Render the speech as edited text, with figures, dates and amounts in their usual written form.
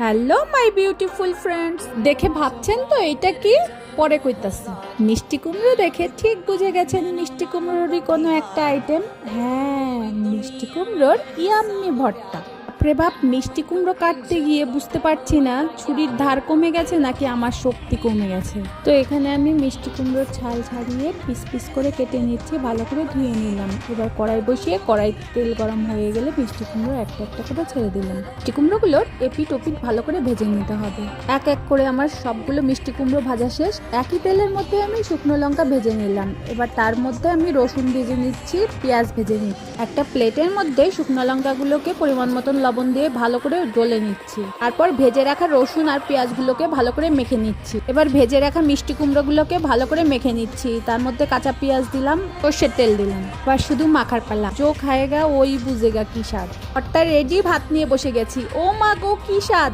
Hello my beautiful friends, দেখে ভাবছেন তো এটা কি? পরে কইতাছি। মিষ্টি কুমড়ো দেখে ঠিক বুঝে গেছেন মিষ্টি কুমড়োরই কোনো একটা আইটেম। হ্যাঁ, মিষ্টি কুমড়োর ইয়াম্মি ভর্তা। বাপরে বাপ, মিষ্টি কুমড়ো কাটতে গিয়ে বুঝতে পারছি না ছুরির ধার কমে গেছে নাকি আমার শক্তি কমে গেছে। তো এখানে আমি মিষ্টি কুমড়োর ছাল ছাড়িয়ে পিস পিস করে কেটে নিচ্ছি, ভালো করে ধুয়ে নিলাম। এবার কড়াই বসিয়ে কড়াইতে তেল গরম হয়ে গেলে মিষ্টি কুমড়ো একটা একটা করে ছেড়ে দিলাম। মিষ্টি কুমড়োগুলোর এপিট ওপিট ভালো করে ভেজে নিতে হবে। এক এক করে আমার সবগুলো মিষ্টি কুমড়ো ভাজা শেষ। একই তেলের মধ্যে আমি শুকনো লঙ্কা ভেজে নিলাম। এবার তার মধ্যে আমি রসুন ভেজে নিচ্ছি, পেঁয়াজ ভেজে নিচ্ছি। একটা প্লেটের মধ্যে শুকনো লঙ্কাগুলোকে পরিমাণ মতন লবণ দিয়ে ভালো করে ডলে নিচ্ছি। তারপর ভেজে রাখা রসুন আর পেঁয়াজগুলোকে ভালো করে মেখে নিচ্ছি। এবার ভেজে রাখা মিষ্টি কুমড়োগুলোকে ভালো করে মেখে নিচ্ছি। তার মধ্যে কাঁচা পেঁয়াজ দিলাম, সর্ষের তেল দিলাম। এবার শুধু মাখার পালা। জো খায়েগা ওই বুঝেগা কি স্বাদ। ভর্তা রেডি, ভাত নিয়ে বসে গেছি। ও মা গো, কি স্বাদ!